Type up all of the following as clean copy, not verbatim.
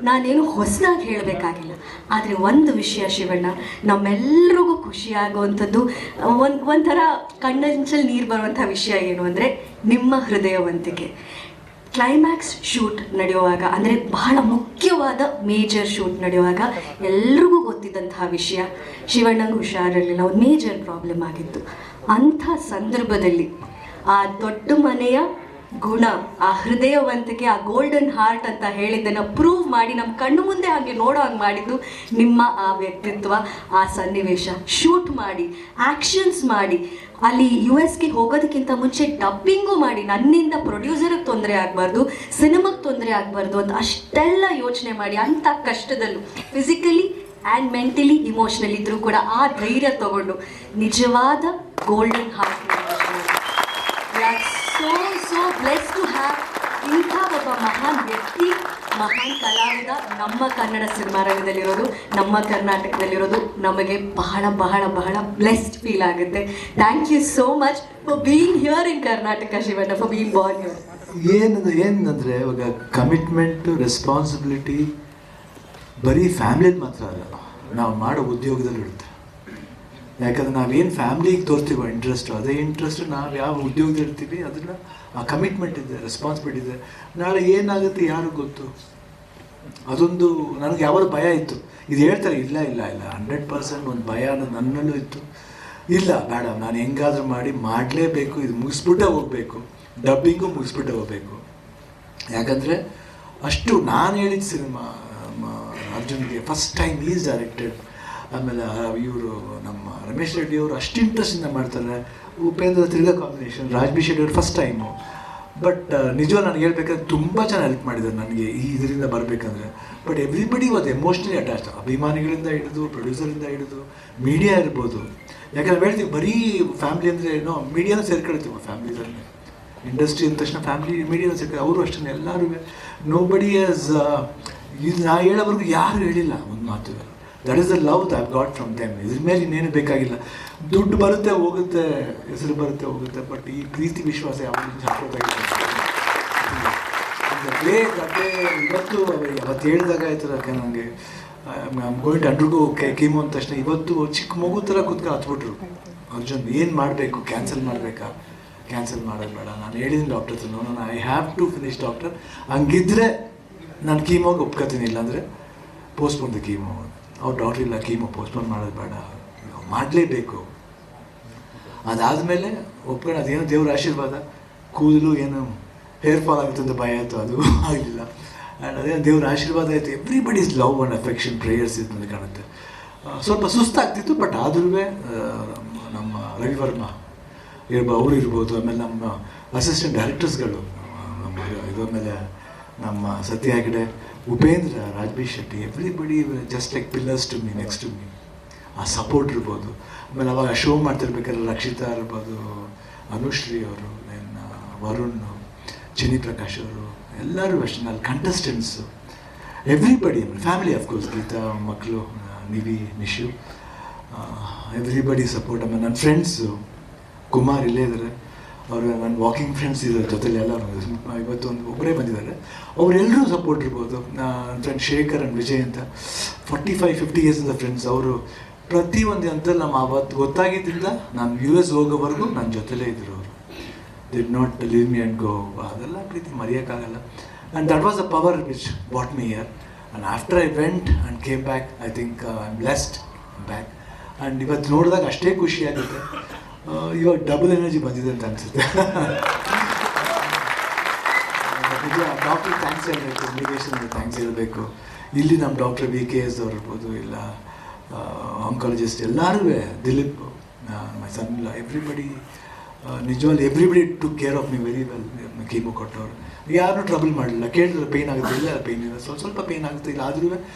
ನಾನೇನು ಹೊಸದಾಗಿ ಹೇಳಬೇಕಾಗಿಲ್ಲ. ಆದರೆ ಒಂದು ವಿಷಯ ಶಿವಣ್ಣ, ನಮ್ಮೆಲ್ರಿಗೂ ಖುಷಿಯಾಗುವಂಥದ್ದು, ಒಂಥರ ಕಣ್ಣಂಚಲ್ಲಿ ನೀರು ಬರುವಂಥ ವಿಷಯ ಏನು ಅಂದರೆ ನಿಮ್ಮ ಹೃದಯವಂತಿಕೆ. ಕ್ಲೈಮ್ಯಾಕ್ಸ್ ಶೂಟ್ ನಡೆಯುವಾಗ, ಅಂದರೆ ಬಹಳ ಮುಖ್ಯವಾದ ಮೇಜರ್ ಶೂಟ್ ನಡೆಯುವಾಗ ಎಲ್ರಿಗೂ ಗೊತ್ತಿದ್ದಂತಹ ವಿಷಯ, ಶಿವಣ್ಣಂಗೆ ಹುಷಾರಿರಲಿಲ್ಲ, ಒಂದು ಮೇಜರ್ ಪ್ರಾಬ್ಲಮ್ ಆಗಿತ್ತು. ಅಂಥ ಸಂದರ್ಭದಲ್ಲಿ ಆ ದೊಡ್ಡ ಮನೆಯ ಗುಣ, ಆ ಹೃದಯವಂತಿಕೆ, ಆ ಗೋಲ್ಡನ್ ಹಾರ್ಟ್ ಅಂತ ಹೇಳಿದ್ದನ್ನು ಪ್ರೂವ್ ಮಾಡಿ ನಮ್ಮ ಕಣ್ಣು ಮುಂದೆ ಹಾಗೆ ನೋಡೋ ಹಾಗೆ ಮಾಡಿದ್ದು ನಿಮ್ಮ ಆ ವ್ಯಕ್ತಿತ್ವ, ಆ ಸನ್ನಿವೇಶ. ಶೂಟ್ ಮಾಡಿ, ಆ್ಯಕ್ಷನ್ಸ್ ಮಾಡಿ, ಅಲ್ಲಿ US ಗೆ ಹೋಗೋದಕ್ಕಿಂತ ಮುಂಚೆ ಡಬ್ಬಿಂಗು ಮಾಡಿ, ನನ್ನಿಂದ ಪ್ರೊಡ್ಯೂಸರಿಗೆ ತೊಂದರೆ ಆಗಬಾರ್ದು, ಸಿನಿಮಾಗೆ ತೊಂದರೆ ಆಗಬಾರ್ದು ಅಂತ ಅಷ್ಟೆಲ್ಲ ಯೋಚನೆ ಮಾಡಿ, ಅಂಥ ಕಷ್ಟದಲ್ಲೂ ಫಿಸಿಕಲಿ ಆ್ಯಂಡ್ ಮೆಂಟಲಿ ಇಮೋಷ್ನಲಿ ಇದ್ರೂ ಕೂಡ ಆ ಧೈರ್ಯ ತಗೊಂಡು ನಿಜವಾದ golden heart. So blessed to have ಇಂಥ ಒಬ್ಬ ಮಹಾನ್ ವ್ಯಕ್ತಿ, ಮಹಾನ್ ಕಲಾವಿದ ನಮ್ಮ ಕನ್ನಡ ಸಿನಿಮಾ ರಂಗದಲ್ಲಿರೋದು, ನಮ್ಮ ಕರ್ನಾಟಕದಲ್ಲಿರೋದು ನಮಗೆ ಬಹಳ ಬಹಳ ಬಹಳ ಬ್ಲೆಸ್ಡ್ ಫೀಲ್ ಆಗುತ್ತೆ. Thank you so much for being here in Karnataka Shivanna, for being born here. ಏನಂದರೆ ಇವಾಗ ಕಮಿಟ್ಮೆಂಟು, ರೆಸ್ಪಾನ್ಸಿಬಿಲಿಟಿ ಬರೀ ಫ್ಯಾಮಿಲಿದು ಮಾತ್ರ ಅಲ್ಲ, ನಾವು ಮಾಡೋ ಉದ್ಯೋಗದಲ್ಲಿ ಇರುತ್ತೆ. ಯಾಕಂದರೆ ನಾವೇನು ಫ್ಯಾಮ್ಲಿಗೆ ತೋರ್ತೀವೋ ಇಂಟ್ರೆಸ್ಟು, ಅದೇ ಇಂಟ್ರೆಸ್ಟ್ ನಾವು ಯಾವ ಉದ್ಯೋಗದಲ್ಲಿ ಇರ್ತೀವಿ ಅದನ್ನು ಆ ಕಮಿಟ್ಮೆಂಟ್ ಇದೆ, ರೆಸ್ಪಾನ್ಸಿಬಿಲಿಟಿ ಇದೆ. ನಾಳೆ ಏನಾಗುತ್ತೆ ಯಾರಿಗೂ ಗೊತ್ತು. ಅದೊಂದು ನನಗೆ ಯಾವಾಗ ಭಯ ಇತ್ತು. ಇದು ಹೇಳ್ತಾರೆ, ಇಲ್ಲ 100% ಒಂದು ಭಯ ಅನ್ನೋದು ನನ್ನಲ್ಲೂ ಇತ್ತು. ಇಲ್ಲ ಬೇಡ, ನಾನು ಹೆಂಗಾದ್ರೂ ಮಾಡಲೇಬೇಕು, ಇದು ಮುಗಿಸ್ಬಿಟ್ಟೆ ಹೋಗಬೇಕು, ಡಬ್ಬಿಂಗು ಮುಗಿಸ್ಬಿಟ್ಟೆ ಹೋಗಬೇಕು. ಯಾಕಂದರೆ ಅಷ್ಟು ನಾನು ಹೇಳಿದ ಸಿನಿಮಾ ಅರ್ಜುನ್ಗೆ ಫಸ್ಟ್ ಟೈಮ್ ಈಸ್ ಡೈರೆಕ್ಟೆಡ್. ಆಮೇಲೆ ಇವರು ನಮ್ಮ ರಮೇಶ್ ರೆಡ್ಡಿ ಅವರು ಅಷ್ಟು ಇಂಟ್ರೆಸ್ಟಿಂದ ಮಾಡ್ತಾರೆ. ಉಪೇಂದ್ರ ತಿರ್ಗಾ ಕಾಂಬಿನೇಷನ್, ರಾಜ್ಬಿ ಶೆಟ್ಟಿ ಅವರು ಫಸ್ಟ್ ಟೈಮು. ಬಟ್ ನಿಜವಾಗಿ ನನಗೆ ಹೇಳ್ಬೇಕಾದ್ರೆ ತುಂಬ ಚೆನ್ನಾಗಿ ಹೆಲ್ಪ್ ಮಾಡಿದ್ದಾರೆ ನನಗೆ ಈ ಇದರಿಂದ ಬರಬೇಕಂದ್ರೆ. But everybody was emotionally attached, ಅಭಿಮಾನಿಗಳಿಂದ ಹಿಡಿದು, ಪ್ರೊಡ್ಯೂಸರಿಂದ ಹಿಡಿದು, ಮೀಡಿಯಾ ಇರ್ಬೋದು. ಯಾಕಂದ್ರೆ ಹೇಳ್ತೀವಿ ಬರೀ ಫ್ಯಾಮ್ಲಿ ಅಂದರೆ ಏನೋ ಮೀಡಿಯಾನೂ ಸೇರ್ಕೊಳ್ತೀವಿ ಫ್ಯಾಮ್ಲಿದಲ್ಲಿ. ಇಂಡಸ್ಟ್ರಿ ಅಂದ ತಕ್ಷಣ ಫ್ಯಾಮ್ಲಿ ಮೀಡಿಯಾನೂ ಸೇರ್ಕೊಂಡು ಅವರು ಅಷ್ಟೇ ಎಲ್ಲರೂ. ನೋ ಬಡಿ ಆಸ್ ಇದು ನಾ ಹೇಳೋವರೆಗೂ ಯಾರು ಹೇಳಿಲ್ಲ ಒಂದು ಮಾತು. That is the love that I've got from them. ಇದ್ರ ಮೇಲೆ ಇನ್ನೇನು ಬೇಕಾಗಿಲ್ಲ. ದುಡ್ಡು ಬರುತ್ತೆ ಹೋಗುತ್ತೆ, ಹೆಸರು ಬರುತ್ತೆ ಹೋಗುತ್ತೆ, ಬಟ್ ಈ ಪ್ರೀತಿ ವಿಶ್ವಾಸ ಯಾವಾಗಲೂ ಶಾಶ್ವತವಾಗಿದೆ. ಅದೇ ಇವತ್ತು ಹೇಳಿದಾಗ ಆಯ್ತು. ಯಾಕೆ ನನಗೆ ಗೋಯಿಂಟ್ ಅಂಡ್ರಿಗೋ ಕೀಮೋ ಅಂದ ತಕ್ಷಣ ಇವತ್ತು ಚಿಕ್ಕ ಮಗು ಥರ ಕೂತ್ಕೊಂಡು ಹತ್ಬಿಟ್ರು. ಅರ್ಜುನ್ ಏನು ಮಾಡಬೇಕು, ಕ್ಯಾನ್ಸಲ್ ಮಾಡಬೇಕಾ? ಕ್ಯಾನ್ಸಲ್ ಮಾಡೋದು ಬೇಡ. ನಾನು ಹೇಳಿದ್ದೀನಿ ಡಾಕ್ಟರ್ ಹತ್ರ, ನಾನು I have to finish doctor. ಹಂಗಿದ್ರೆ ನಾನು ಕೀಮೋಗೆ ಒಪ್ಕೋತೀನಿ, ಇಲ್ಲಾಂದರೆ ಪೋಸ್ಟ್ಪೋನ್ ದ ಕೀಮೋ. ಅವ್ರು ಡಾಕ್ಟ್ರ್ ಇಲ್ಲ, ಕೀಮೋ ಪೋಸ್ಟ್ಪೋನ್ ಮಾಡೋದು ಬೇಡ, ಮಾಡಲೇಬೇಕು. ಅದಾದಮೇಲೆ ಒಪ್ಕೊಂಡು ಅದೇನೋ ದೇವ್ರ ಆಶೀರ್ವಾದ, ಕೂದಲು ಏನು ಹೇರ್ ಫಾಲ್ ಆಗುತ್ತೆ ಅಂತ ಭಯ ಆಯಿತು, ಅದು ಆಗಲಿಲ್ಲ. ಆ್ಯಂಡ್ ಅದೇ ದೇವ್ರ ಆಶೀರ್ವಾದ ಆಯಿತು. Everybody's love and affection, prayers ಇತ್ತು ನನಗೆ ಕಾಣುತ್ತೆ. ಸ್ವಲ್ಪ ಸುಸ್ತಾಗ್ತಿತ್ತು, ಬಟ್ ಆದ್ರೂ ನಮ್ಮ ರವಿವರ್ಮ ಅವರು ಇರ್ಬೋದು, ಆಮೇಲೆ ನಮ್ಮ ಅಸಿಸ್ಟೆಂಟ್ ಡೈರೆಕ್ಟರ್ಸ್ಗಳು, ನಮ್ಮ ಇದ್ರ ಮೇಲೆ ನಮ್ಮ Satya Hegde, Upendra, Raj B Shetty, everybody just like pillars to me, next to me. ಆ ಸಪೋರ್ಟ್ ಇರ್ಬೋದು. ಆಮೇಲೆ ಅವಾಗ ಶೋ ಮಾಡ್ತಿರ್ಬೇಕಾದ್ರೆ ರಕ್ಷಿತಾ ಇರ್ಬೋದು, ಅನುಶ್ರೀ ಅವರು, ವರುಣ್, ಚಿನಿ ಪ್ರಕಾಶ್ ಅವರು, ಎಲ್ಲರೂ ಅಷ್ಟೇ. ಅಲ್ಲಿ contestants, everybody, family of course, Geetha ಮಕ್ಕಳು, ನಿವಿ, ನಿಶು, ಎವ್ರಿಬಡಿ ಸಪೋರ್ಟ್. ಆಮೇಲೆ ನನ್ನ ಫ್ರೆಂಡ್ಸು, ಕುಮಾರ್ ಇಲ್ಲೇ ಇದ್ದಾರೆ, ಅವರು ನನ್ನ ವಾಕಿಂಗ್ ಫ್ರೆಂಡ್ಸ್ ಇದ್ದಾರೆ ಜೊತೆಲಿ ಎಲ್ಲ. ಇವತ್ತು ಒಬ್ಬರೇ ಬಂದಿದ್ದಾರೆ, ಅವರೆಲ್ಲರೂ ಸಪೋರ್ಟ್ ಇರ್ಬೋದು. ನನ್ನ ಫ್ರೆಂಡ್ ಶೇಖರ್ ಆ್ಯಂಡ್ ವಿಜಯ್ ಅಂತ 45-50 ಇಯರ್ಸಿಂದ ಫ್ರೆಂಡ್ಸ್. ಅವರು ಪ್ರತಿಯೊಂದು ಹಂತದಲ್ಲಿ ನಮ್ಮ ಅವತ್ತು ಗೊತ್ತಾಗಿದ್ದರಿಂದ ನಾನು US ಹೋಗೋವರೆಗೂ ನನ್ನ ಜೊತೆಲೇ ಇದ್ದರು. ಅವರು did not leave me and go. ಅದೆಲ್ಲ ಪ್ರೀತಿ ಮರೆಯೋಕ್ಕಾಗಲ್ಲ. And that was a power which brought me here. And after I went and came back, I think I am blessed back. And ಇವತ್ತು ನೋಡಿದಾಗ ಅಷ್ಟೇ ಖುಷಿಯಾಗುತ್ತೆ. ಇವಾಗ ಡಬಲ್ ಎನರ್ಜಿ ಬಂದಿದೆ ಅಂತ ಅನಿಸುತ್ತೆ. ಡಾಕ್ಟ್ರಿಗೆ ಥ್ಯಾಂಕ್ಸ್ ಹೇಳಬೇಕು, ಇಮಿಗ್ರೇಷನ್ಗೆ ಥ್ಯಾಂಕ್ಸ್ ಹೇಳಬೇಕು. ಇಲ್ಲಿ ನಮ್ಮ ಡಾಕ್ಟರ್ VKS ಅವ್ರು ಇರ್ಬೋದು, ಇಲ್ಲ ಆಂಕಾಲಜಿಸ್ಟ್, ಎಲ್ಲರೂ, ದಿಲೀಪ್, ಮೈ ಸನ್, ಎವ್ರಿಬಡಿ, ನಿಜವಾಗ್ಲೂ everybody took care of me very well. Chemo ಕೊಟ್ಟವ್ರು ಯಾರೂ ಟ್ರಬಲ್ ಮಾಡಲಿಲ್ಲ. ಕೇಳಿದ್ರೆ ಪೇಯ್ನ್ ಆಗುತ್ತೆ, ಇಲ್ಲ ಪೇಯ್ನ್ ಇಲ್ಲ, ಸ್ವಲ್ಪ ಪೇಯ್ನ್ ಆಗುತ್ತೆ, ಇಲ್ಲ ಆದ್ರೂ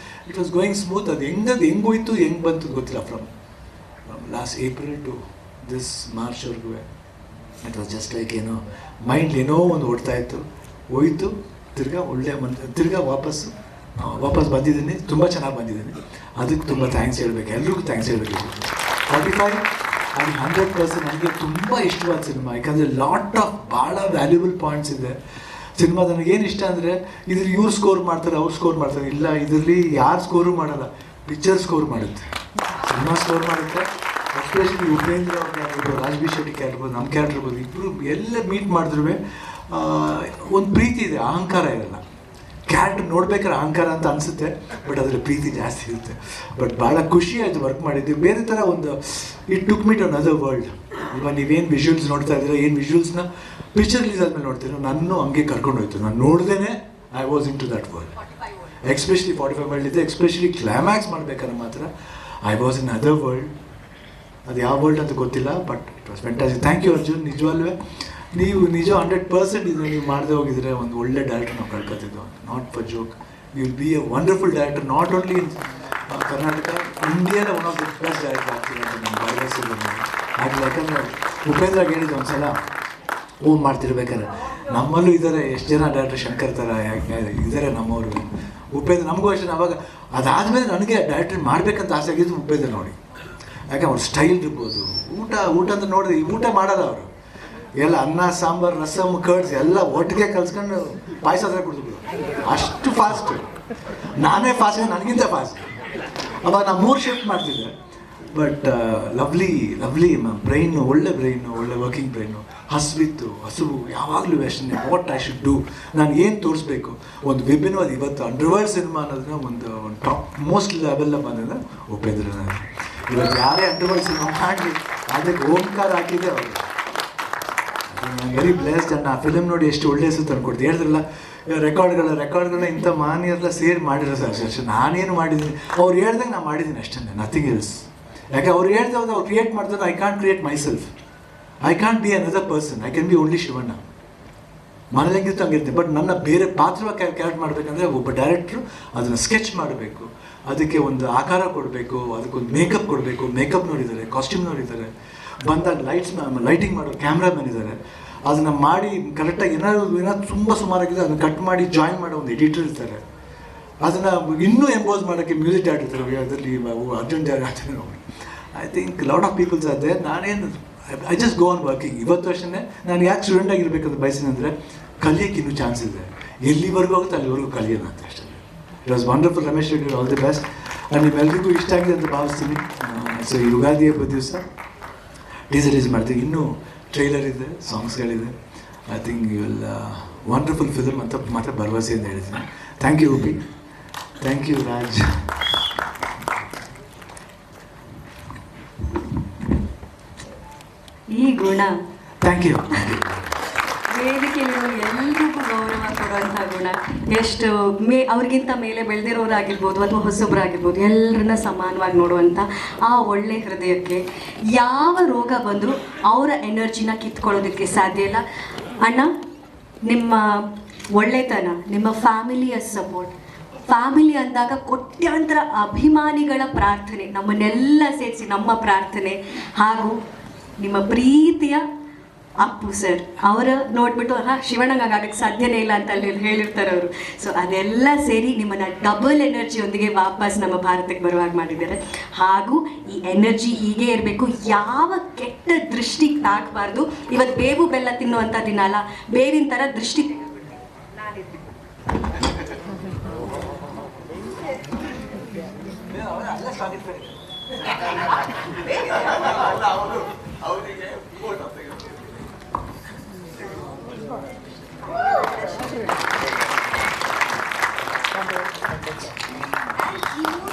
ಇಟ್ ವಾಸ್ ಗೋಯಿಂಗ್ ಸ್ಮೂತ್. ಅದು ಹೆಂಗೆ ಹೋಯ್ತು, ಹೆಂಗೆ ಬಂತು ಗೊತ್ತಿಲ್ಲ. From last April to this ಮಾರ್ಚ್ವರೆಗೂ ಇಟ್ ವಾಸ್ ಜಸ್ಟ್ ಲೈಕ್ ಏನೋ ಮೈಂಡ್ ಏನೋ ಒಂದು ಓಡ್ತಾ ಇತ್ತು, ಹೋಯ್ತು, ತಿರ್ಗಾ ವಾಪಸ್ ಬಂದಿದ್ದೀನಿ. ತುಂಬ ಚೆನ್ನಾಗಿ ಬಂದಿದ್ದೀನಿ. ಅದಕ್ಕೆ ತುಂಬ ಥ್ಯಾಂಕ್ಸ್ ಹೇಳಬೇಕು, ಎಲ್ರಿಗೂ ಥ್ಯಾಂಕ್ಸ್ ಹೇಳಬೇಕು. 45 ಆ್ಯಂಡ್ 100% ನನಗೆ ತುಂಬ ಇಷ್ಟವಾದ ಸಿನಿಮಾ. ಯಾಕಂದರೆ ಲಾಟ್ ಆಫ್ ಭಾಳ ವ್ಯಾಲ್ಯೂಬಲ್ ಪಾಯಿಂಟ್ಸ್ ಇದೆ. ಸಿನಿಮಾ ನನಗೇನು ಇಷ್ಟ ಅಂದರೆ ಇದ್ರಲ್ಲಿ ಇವ್ರು ಸ್ಕೋರ್ ಮಾಡ್ತಾರೆ, ಅವ್ರು ಸ್ಕೋರ್ ಮಾಡ್ತಾರೆ. ಇಲ್ಲ, ಇದರಲ್ಲಿ ಯಾರು ಸ್ಕೋರು ಮಾಡಲ್ಲ, ಪಿಕ್ಚರ್ ಸ್ಕೋರ್ ಮಾಡುತ್ತೆ, ಸಿನಿಮಾ ಸ್ಕೋರ್ ಮಾಡುತ್ತೆ. ಎಸ್ಪೆಷಲಿ ಉಪೇಂದ್ರ ಅವ್ರಿಗೆ ಆಗಿರ್ಬೋದು, ರಾಜ್ಬಿ ಶೆಟ್ಟಿಗೆ ಆಗಿರ್ಬೋದು, ನಮ್ಮ ಕ್ಯಾರೆಕ್ಟರ್ ಇರ್ಬೋದು, ಇಬ್ಬರು ಎಲ್ಲ ಮೀಟ್ ಮಾಡಿದ್ರೂ ಒಂದು ಪ್ರೀತಿ ಇದೆ, ಅಹಂಕಾರ ಇರಲ್ಲ. ಕ್ಯಾರೆಕ್ಟರ್ ನೋಡ್ಬೇಕಾದ್ರೆ ಅಹಂಕಾರ ಅಂತ ಅನಿಸುತ್ತೆ, ಬಟ್ ಅದರ ಪ್ರೀತಿ ಜಾಸ್ತಿ ಇರುತ್ತೆ. ಬಟ್ ಭಾಳ ಖುಷಿ ಆಯಿತು ವರ್ಕ್ ಮಾಡಿದ್ವಿ. ಬೇರೆ ಥರ ಒಂದು it took meet on other world. ಇವಾಗ ನೀವೇನು ವಿಜುವಲ್ಸ್ ನೋಡ್ತಾ ಇದ್ದೀರಾ, ಏನು ವಿಜುವಲ್ಸ್ನ ಪಿಕ್ಚರ್ ರಿಲೀಸ್ ಆದಮೇಲೆ ನೋಡ್ತೀರೋ, ನನ್ನೂ ಹಂಗೆ ಕರ್ಕೊಂಡು ಹೋಯ್ತು. ನಾನು ನೋಡ್ದೇ I was into that world. Especially 45 world ಇದೆ, ಎಕ್ಸ್ಪೆಷಲಿ ಕ್ಲೈಮ್ಯಾಕ್ಸ್ ಮಾಡ್ಬೇಕಾದ್ರೆ ಮಾತ್ರ I was in other world. ಅದು ಯಾವ ವರ್ಲ್ಡ್ ಅಂತ ಗೊತ್ತಿಲ್ಲ, but it was fantastic. Thank you Arjun. ನಿಜವಲ್ವೇ ನೀವು ನಿಜ 100% ಇದು ನೀವು ಮಾಡದೆ ಹೋಗಿದ್ರೆ ಒಂದು ಒಳ್ಳೆ ಡೈರೆಕ್ಟರ್ ನಾವು ಕಳ್ಕೊತಿದ್ದು. Not for joke, you will be a wonderful director, not only in Karnataka, ಇಂಡಿಯಾದ one of the best director ಆಗ್ತೀವಿ ಅಂತ ನಮ್ಮ ಭರವಸೆ ಆಗಲಿ. ಯಾಕಂದರೆ ಉಪೇಂದ್ರ ಹೇಳಿದ್ದು ಒಂದು ಸಲ ಮಾಡ್ತಿರ್ಬೇಕಾದ್ರೆ, ನಮ್ಮಲ್ಲೂ ಇದ್ದಾರೆ ಎಷ್ಟು ಜನ ಡೈರೆಕ್ಟರ್ ಶಂಕರ್ ಥರ ಇದ್ದಾರೆ ನಮ್ಮವರು. ಉಪೇಂದ್ರ ನಮಗೂ ಅಷ್ಟೇ. ಅವಾಗ ಅದಾದಮೇಲೆ ನನಗೆ ಡೈರೆಕ್ಟರ್ ಮಾಡಬೇಕಂತ ಆಸೆ ಆಗಿದ್ದು ಉಪೇಂದ್ರ ನೋಡಿ. ಯಾಕೆ ಅವ್ರ ಸ್ಟೈಲ್ ಇರ್ಬೋದು, ಊಟ ಅಂತ ನೋಡಿದ್ರೆ ಊಟ ಮಾಡಲ್ಲ ಅವರು, ಎಲ್ಲ ಅನ್ನ ಸಾಂಬಾರು ರಸಮ್ ಕರ್ಡ್ಸ್ ಎಲ್ಲ ಒಟ್ಟಿಗೆ ಕಲ್ಸ್ಕೊಂಡು ಪಾಯಸ ಹತ್ರ ಕುಡಿದ್ಬಿಡು, ಅಷ್ಟು ಫಾಸ್ಟ್. ನಾನೇ ಫಾಸ್ಟ್, ನನಗಿಂತ ಫಾಸ್ಟ್. ಅವಾಗ ನಾನು 3 ಶಿಫ್ಟ್ ಮಾಡ್ತಿದ್ದೆ. ಬಟ್ ಲವ್ಲಿ ಬ್ರೈನು, ಒಳ್ಳೆ ಬ್ರೈನು, ಒಳ್ಳೆ ವರ್ಕಿಂಗ್ ಬ್ರೈನು. ಹಸುವು ಯಾವಾಗಲೂ ಅಷ್ಟೇ, ವಾಟ್ ಐ ಶುಡ್ ಡೂ, ನಾನು ಏನು ತೋರಿಸ್ಬೇಕು. ಒಂದು ವಿಭಿನ್ನವಾದ ಇವತ್ತು ಅಂಡರ್ವರ್ಲ್ಡ್ ಸಿನಿಮಾ ಅನ್ನೋದನ್ನ ಒಂದು ಟಾಪ್ ಮೋಸ್ಟ್ ಲೆವೆಲ್ಲ ಬಂದಿದೆ ಉಪೇಂದ್ರ. ಇವತ್ತು ಯಾರೇ ಅಂಡರ್ವರ್ಲ್ಡ್ ಸಿನಿಮಾ ಮಾಡಲಿ ಅದಕ್ಕೆ ಓಂಕಾರ ಹಾಕಿದೆ ಅವರು. ನಾನು ವೆರಿ ಬ್ಲೆಸ್ಡ್. ಆ ಫಿಲಮ್ ನೋಡಿ ಎಷ್ಟು ಒಳ್ಳೆ ಹೆಸರು ತಂದುಕೊಡ್ತೀವಿ. ಹೇಳಿದ್ರಲ್ಲ ರೆಕಾರ್ಡ್ಗಳನ್ನ ಇಂಥ ಮಾನ್ಯರೆಲ್ಲ ಸೇರಿ ಮಾಡಿರೋ ಸರ್ ಅಷ್ಟೇ. ನಾನೇನು ಮಾಡಿದ್ದೀನಿ, ಅವ್ರು ಹೇಳ್ದಂಗೆ ನಾನು ಮಾಡಿದ್ದೀನಿ ಅಷ್ಟೇ, ನಥಿಂಗ್ ಎಲ್ಸ್. ಯಾಕೆ ಅವ್ರು ಹೇಳ್ದೆ ಅವ್ರು ಕ್ರಿಯೇಟ್ ಮಾಡ್ತಾರೆ. I can't create my self, I can't be another person, I can be only Shivanna. ಮನೇಲಿ ಹೆಂಗಿತ್ತು ಹಂಗಿರ್ತೀನಿ. ಬಟ್ ನನ್ನ ಬೇರೆ ಪಾತ್ರವಾಗಿ ಕ್ಯಾರೆಕ್ಟ್ ಮಾಡಬೇಕಂದ್ರೆ ಒಬ್ಬ ಡೈರೆಕ್ಟ್ರು ಅದನ್ನು ಸ್ಕೆಚ್ ಮಾಡಬೇಕು, ಅದಕ್ಕೆ ಒಂದು ಆಕಾರ ಕೊಡಬೇಕು, ಅದಕ್ಕೊಂದು ಮೇಕಪ್ ಕೊಡಬೇಕು. ಮೇಕಪ್ ನೋಡಿದ್ದಾರೆ, ಕಾಸ್ಟ್ಯೂಮ್ ನೋಡಿದ್ದಾರೆ, ಬಂದಾಗ ಲೈಟಿಂಗ್ ಮಾಡೋ ಕ್ಯಾಮ್ರಾಮನ್ ಇದ್ದಾರೆ. ಅದನ್ನು ಮಾಡಿ ಕರೆಕ್ಟಾಗಿ ಏನಾದ್ರು ತುಂಬ ಸುಮಾರಾಗಿದೆ ಅದನ್ನು ಕಟ್ ಮಾಡಿ ಜಾಯಿನ್ ಮಾಡೋ ಒಂದು ಎಡಿಟರ್ ಇರ್ತಾರೆ. ಅದನ್ನು ಇನ್ನೂ ಎಂಬೋಸ್ ಮಾಡೋಕ್ಕೆ ಮ್ಯೂಸಿಕ್ ಡೈರೆಕ್ಟರ್ ಇರ್ತಾರೆ. ಅದರಲ್ಲಿ ಅರ್ಜುನ್ ಡೈರೆಕ್ಟರ್ ನೋಡಿ. I think lot of peoples ಅದೇ. ನಾನೇನು I just go on working. ಇವತ್ತು ಅಷ್ಟೇ ನಾನು ಯಾಕೆ ಸ್ಟೂಡೆಂಟ್ ಆಗಿರ್ಬೇಕಂತ ಬಯಸಿನಂದರೆ ಕಲಿಯೋಕ್ಕೆ ಇನ್ನೂ ಚಾನ್ಸ್ ಇದೆ. ಎಲ್ಲಿವರೆಗೂ ಆಗುತ್ತೆ ಅಲ್ಲಿವರೆಗೂ ಕಲಿಯೋಣ ಅಂತ ಅಷ್ಟೇ. It was wonderful. Ramesh Reddy, all the best. ನಿಮ್ಮೆಲ್ಲರಿಗೂ ಇಷ್ಟ ಆಗಿದೆ ಅಂತ ಭಾವಿಸ್ತೀನಿ. ಸೊ ಈ ಯುಗಾದಿ ಹಬ್ಬದ ದಿವಸ ಟೀಸರ್ ರಿಲೀಸ್ ಮಾಡ್ತೀವಿ. ಇನ್ನೂ ಟ್ರೈಲರ್ ಇದೆ, ಸಾಂಗ್ಸ್ಗಳಿದೆ. I think you will wonderful film ಅಂತ ಮಾತ್ರ ಭರವಸೆಯಿಂದ ಹೇಳ್ತೀನಿ. Thank you Uppi, thank you Raj. ಈ ಗುಣ, ಥ್ಯಾಂಕ್ ಯು. ವೇದಿಕೆಯಲ್ಲಿರೋ ಎಲ್ರಿಗೂ ಗೌರವ ಕೊಡುವಂಥ ಗುಣ. ಎಷ್ಟು ಅವ್ರಿಗಿಂತ ಮೇಲೆ ಬೆಳೆದಿರೋರಾಗಿರ್ಬೋದು ಅಥವಾ ಹೊಸಬ್ರಾಗಿರ್ಬೋದು, ಎಲ್ಲರನ್ನ ಸಮಾನವಾಗಿ ನೋಡುವಂಥ ಆ ಒಳ್ಳೆ ಹೃದಯಕ್ಕೆ ಯಾವ ರೋಗ ಬಂದರೂ ಅವರ ಎನರ್ಜಿನ ಕಿತ್ಕೊಳ್ಳೋದಕ್ಕೆ ಸಾಧ್ಯ ಇಲ್ಲ. ಅಣ್ಣ, ನಿಮ್ಮ ಒಳ್ಳೆತನ, ನಿಮ್ಮ ಫ್ಯಾಮಿಲಿಯ ಸಪೋರ್ಟ್, ಫ್ಯಾಮಿಲಿ ಅಂದಾಗ ಕೋಟ್ಯಾಂತರ ಅಭಿಮಾನಿಗಳ ಪ್ರಾರ್ಥನೆ, ನಮ್ಮನ್ನೆಲ್ಲ ಸೇರಿಸಿ ನಮ್ಮ ಪ್ರಾರ್ಥನೆ, ಹಾಗೂ ನಿಮ್ಮ ಪ್ರೀತಿಯ ಅಪ್ಪು ಸರ್ ಅವರ ನೋಡ್ಬಿಟ್ಟು ಶಿವಣ್ಣಗಾಗಕ್ಕೆ ಸಾಧ್ಯನೇ ಇಲ್ಲ ಅಂತ ಅಲ್ಲಿ ಹೇಳಿರ್ತಾರೆ ಅವರು. ಸೊ ಅದೆಲ್ಲ ಸೇರಿ ನಿಮ್ಮನ್ನು ಡಬಲ್ ಎನರ್ಜಿಯೊಂದಿಗೆ ವಾಪಸ್ ನಮ್ಮ ಭಾರತಕ್ಕೆ ಬರುವಾಗ ಮಾಡಿದ್ದಾರೆ. ಹಾಗೂ ಈ ಎನರ್ಜಿ ಹೀಗೆ ಇರಬೇಕು, ಯಾವ ಕೆಟ್ಟ ದೃಷ್ಟಿ ತಾಕಬಾರ್ದು. ಇವತ್ತು ಬೇವು ಬೆಲ್ಲ ತಿನ್ನುವಂಥ ದಿನ ಅಲ್ಲ, ಬೇವಿನ ಥರ ದೃಷ್ಟಿ you